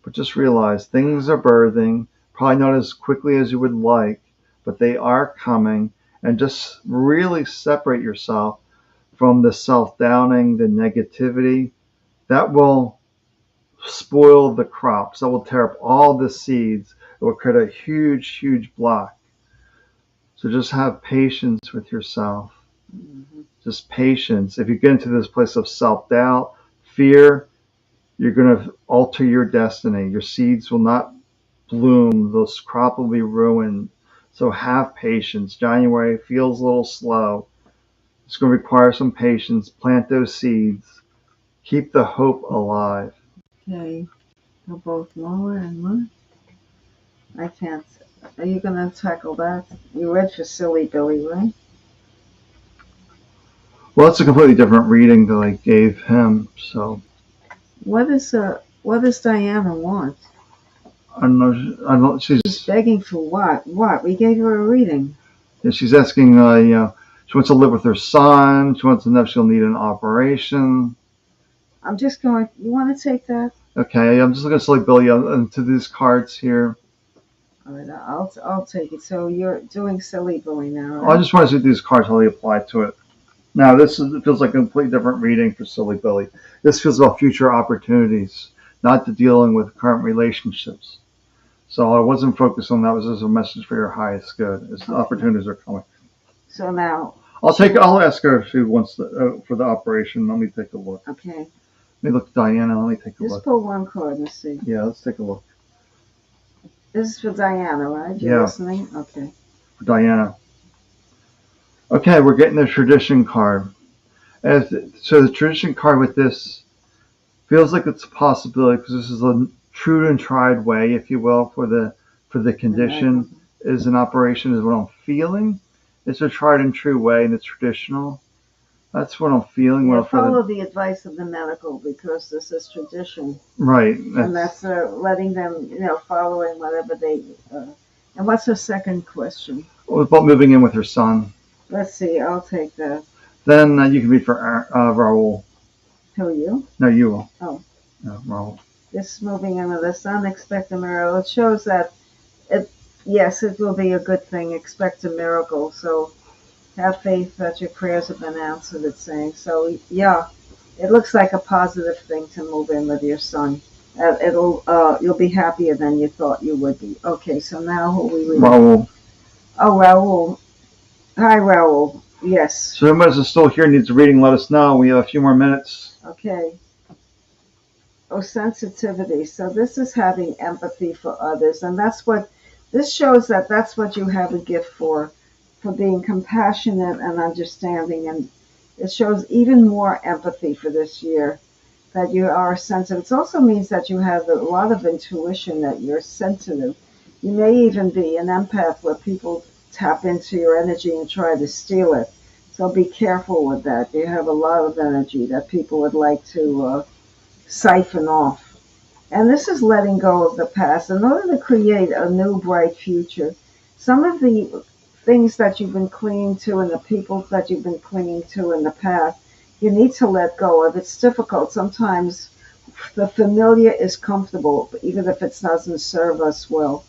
But just realize things are birthing, probably not as quickly as you would like, but they are coming. And just really separate yourself from the self-doubting, the negativity. That will spoil the crops. That will tear up all the seeds. It will create a huge, huge block. So just have patience with yourself. Mm-hmm. Just patience. If you get into this place of self-doubt, fear, you're going to alter your destiny. Your seeds will not bloom. Those crop will be ruined. So have patience. January feels a little slow. It's going to require some patience. Plant those seeds. Keep the hope alive. Okay. They're both lower and what? I can't. Are you going to tackle that? You read for Silly Billy, right? Well, it's a completely different reading that I gave him. So What does Diana want? I don't know. I don't. She's begging for what? What? We gave her a reading. She's asking. She wants to live with her son. She wants to know if she'll need an operation. I'm just going. You want to take that? Okay, I'm just looking at Silly Billy into these cards here. All right, I'll take it. So you're doing Silly Billy now, Right? I just want to see these cards how they apply to it. Now, it feels like a completely different reading for Silly Billy. This feels about future opportunities, not to dealing with current relationships. So I wasn't focused on that. It was just a message for your highest good as the opportunities are coming. So now I'll ask her if she wants for the operation. Let me take a look. Okay. Let me look, Diana. Let me take a look. Just pull one card and see. Yeah, let's take a look. This is for Diana, right? You're listening? Okay. For Diana. Okay, we're getting the tradition card. So the tradition card with this feels like it's a possibility because this is a true and tried way, if you will, for the condition is an operation is what I'm feeling. It's a tried and true way and it's traditional. That's what I'm feeling. Yeah, follow the advice of the medical because this is tradition. Right. And that's letting them, following whatever they. And what's her second question? About moving in with her son. Let's see. I'll take that. Then you can read for Raul. Who, you? No, you will. Oh. No, Raul. This moving in with the son, expect a miracle. It shows that, yes, it will be a good thing. Expect a miracle. So have faith that your prayers have been answered, it's saying. So, yeah, it looks like a positive thing to move in with your son. You'll be happier than you thought you would be. Okay, so now who we read? Raul. Oh, Raul. Hi, Raul. Yes. So everybody still here needs a reading, let us know. We have a few more minutes. Okay. Oh, sensitivity. So this is having empathy for others. And this shows that's what you have a gift for being compassionate and understanding. And it shows even more empathy for this year, that you are sensitive. It also means that you have a lot of intuition, that you're sensitive. You may even be an empath where people tap into your energy and try to steal it. So be careful with that. You have a lot of energy that people would like to siphon off. And this is letting go of the past in order to create a new bright future. Some of the things that you've been clinging to and the people that you've been clinging to in the past, you need to let go of. It's difficult. Sometimes the familiar is comfortable, even if it doesn't serve us well.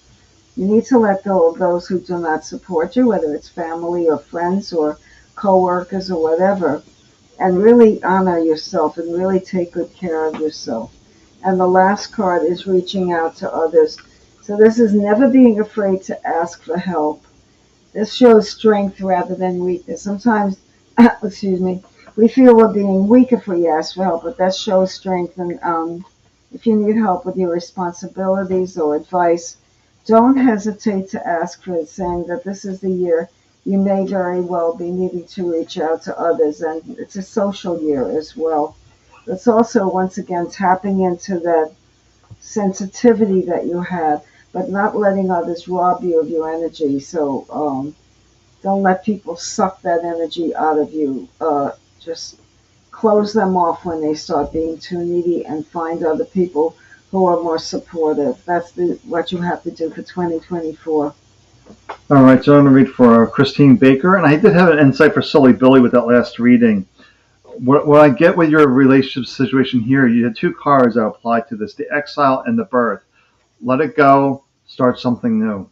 You need to let go of those who do not support you, whether it's family or friends or co-workers or whatever, and really honor yourself and really take good care of yourself. And the last card is reaching out to others. So this is never being afraid to ask for help. This shows strength rather than weakness. Sometimes, excuse me, we feel we're being weak if we ask for help, but that shows strength. And if you need help with your responsibilities or advice, don't hesitate to ask for it, saying that this is the year you may very well be needing to reach out to others. And it's a social year as well. It's also, once again, tapping into that sensitivity that you have, but not letting others rob you of your energy. So don't let people suck that energy out of you. Just close them off when they start being too needy and find other people who are more supportive. That's what you have to do for 2024. All right, so I'm going to read for Christine Baker, and I did have an insight for Silly Billy with that last reading. What I get with your relationship situation here, you had two cards that apply to this, the exile and the birth. Let it go, start something new.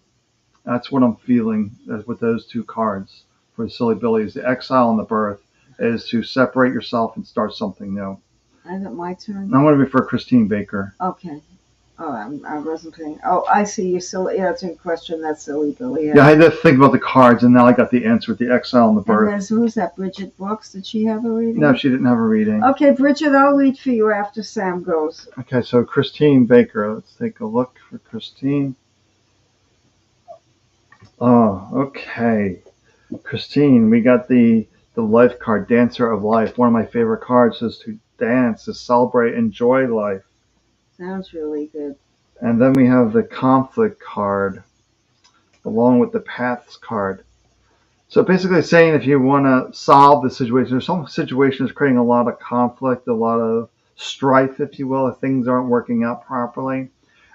That's what I'm feeling with those two cards for Silly Billy, is the exile and the birth, is to separate yourself and start something new. Is it my turn? I'm going to refer Christine Baker. Okay. Oh, I wasn't paying. Oh, I see. You still answering a question that Silly Billy had. Yeah, I had to think about the cards, and now I got the answer with the exile and the birth. And who's that? Bridget Brooks? Did she have a reading? No, she didn't have a reading. Okay, Bridget, I'll read for you after Sam goes. Okay, so Christine Baker. Let's take a look for Christine. Oh, okay. Christine, we got the life card, Dancer of Life. One of my favorite cards is to dance, to celebrate, enjoy life. Sounds really good. And then we have the conflict card, along with the paths card. So basically saying if you want to solve the situation, there's some situations creating a lot of conflict, a lot of strife, if you will, if things aren't working out properly.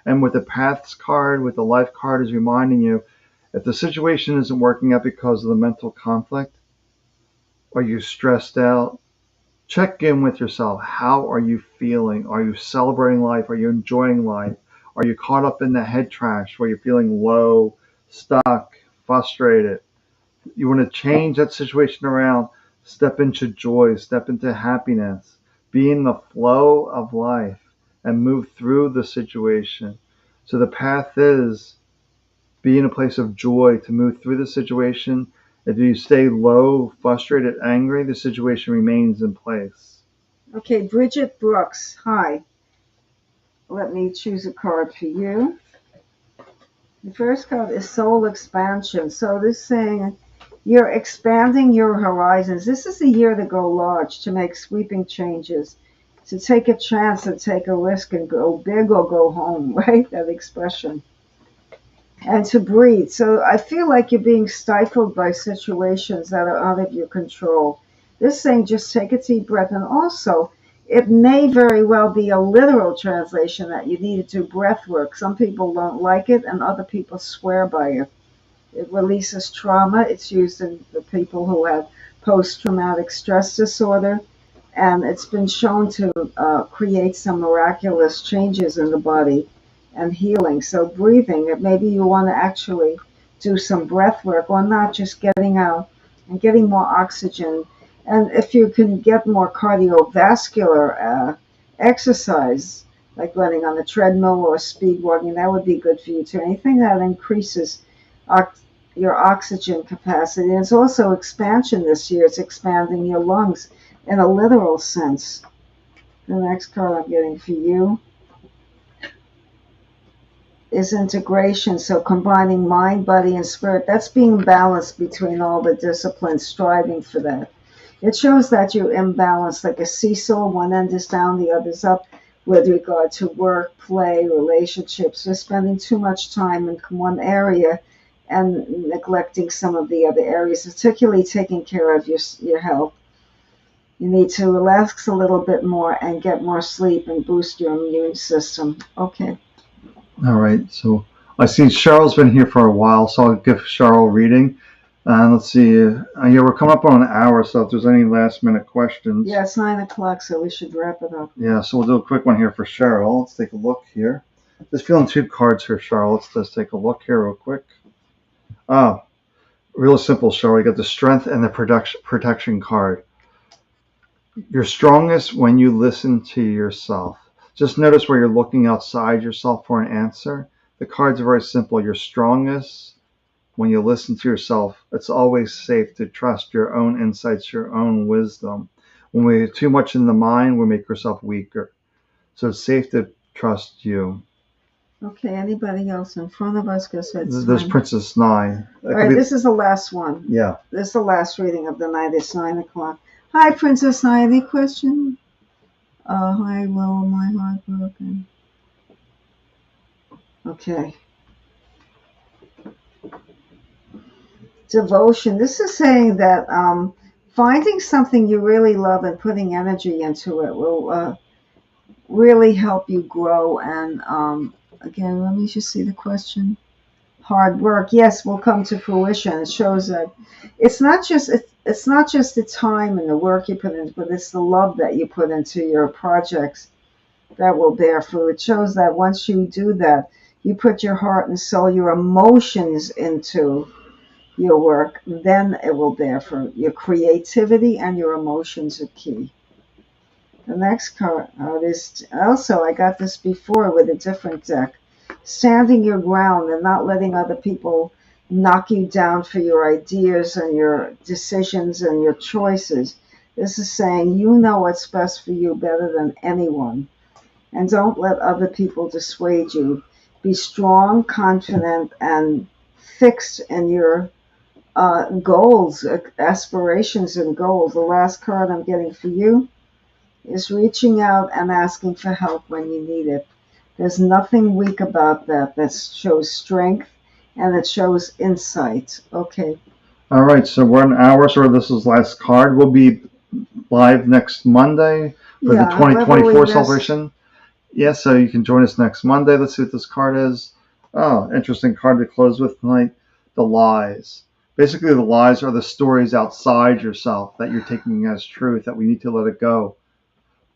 And with the paths card, with the life card is reminding you, if the situation isn't working out because of the mental conflict, or you're stressed out, check in with yourself. How are you feeling? Are you celebrating life? Are you enjoying life? Are you caught up in the head trash where you're feeling low, stuck, frustrated? You want to change that situation around, step into joy, step into happiness, be in the flow of life and move through the situation. So the path is be in a place of joy to move through the situation. If you stay low, frustrated, angry, the situation remains in place. Okay, Bridget Brooks. Hi. Let me choose a card for you. The first card is soul expansion. So this is saying you're expanding your horizons. This is a year to go large, to make sweeping changes, to take a chance, to take a risk and go big or go home, right? That expression. And to breathe. So I feel like you're being stifled by situations that are out of your control. This thing, just take a deep breath. And also, it may very well be a literal translation that you need to do breath work. Some people don't like it, and other people swear by it. It releases trauma. It's used in the people who have post-traumatic stress disorder, and it's been shown to create some miraculous changes in the body and healing. So breathing, maybe you want to actually do some breath work, or not, just getting out and getting more oxygen. And if you can get more cardiovascular exercise, like running on the treadmill or speed walking, that would be good for you too. Anything that increases your oxygen capacity. And it's also expansion this year. It's expanding your lungs in a literal sense. The next card I'm getting for you is integration. So combining mind, body, and spirit. That's being balanced between all the disciplines, striving for that. It shows that you're imbalanced, like a seesaw. One end is down, the other's up, with regard to work, play, relationships. You're spending too much time in one area and neglecting some of the other areas, particularly taking care of your health. You need to relax a little bit more and get more sleep and boost your immune system. Okay. All right. So I see Cheryl's been here for a while, so I'll give Cheryl a reading. Let's see. Yeah, we're coming up on an hour, so if there's any last minute questions. Yeah, it's 9 o'clock, so we should wrap it up. Yeah, so we'll do a quick one here for Cheryl. Let's take a look here. Just feeling 2 cards here, Cheryl. Let's just take a look here real quick. Real simple, Cheryl. You got the strength and the protection card. You're strongest when you listen to yourself. Just notice where you're looking outside yourself for an answer. The cards are very simple. You're strongest when you listen to yourself. It's always safe to trust your own insights, your own wisdom. When we're too much in the mind, we make ourselves weaker. So it's safe to trust you. Okay, anybody else in front of us? Because There's Princess Nine. All right, this is the last one. Yeah. This is the last reading of the night. It's 9 o'clock. Hi, Princess Nine. Any question? Hi, well, my heart broken. Okay. Devotion. This is saying that finding something you really love and putting energy into it will really help you grow. And again, let me just see the question. Hard work, yes, will come to fruition. It shows that it's not just the time and the work you put in, but it's the love that you put into your projects that will bear fruit. It shows that once you do that, you put your heart and soul, your emotions into your work, then it will bear fruit. Your creativity and your emotions are key. The next card is also, I got this before with a different deck. Standing your ground and not letting other people knock you down for your ideas and your decisions and your choices. This is saying you know what's best for you better than anyone. And don't let other people dissuade you. Be strong, confident, and fixed in your goals, aspirations, and goals. The last card I'm getting for you is reaching out and asking for help when you need it. There's nothing weak about that. That shows strength and it shows insight. Okay. All right, so we're an hour, so this is last card. We'll be live next Monday for the 2024 celebration. Yeah, so you can join us next Monday. Let's see what this card is. Oh, interesting card to close with tonight. The lies. Basically, the lies are the stories outside yourself that you're taking as truth that we need to let it go.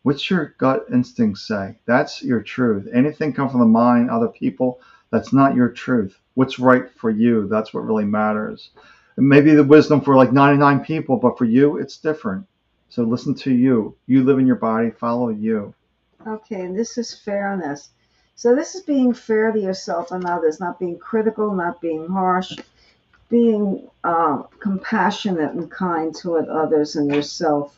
What's your gut instinct say? That's your truth. Anything come from the mind, other people, that's not your truth. What's right for you? That's what really matters. It may be the wisdom for like 99 people, but for you, it's different. So listen to you. You live in your body, follow you. Okay, and this is fairness. So this is being fair to yourself and others, not being critical, not being harsh, being compassionate and kind toward others and yourself.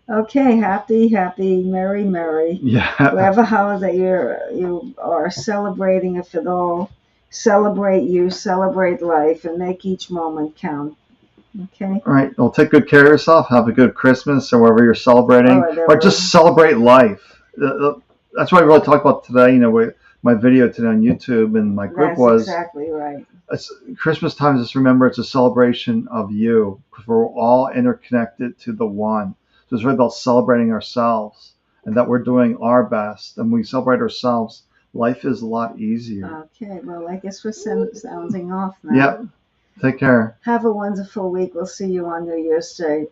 Okay, happy, happy, merry, merry. Yeah. Whatever holiday you are celebrating, if at all, celebrate you, celebrate life, and make each moment count. Okay. All right. Well, take good care of yourself. Have a good Christmas or wherever you're celebrating, Or or whatever. just celebrate life. That's what I really talked about today. My video today on YouTube and my group That's was exactly right. Christmas time. Just remember, it's a celebration of you because we're all interconnected to the one. So it's really about celebrating ourselves and that we're doing our best. And when we celebrate ourselves, life is a lot easier. Okay, well, I guess we're sounding off now. Yep. Take care. Have a wonderful week. We'll see you on New Year's Day.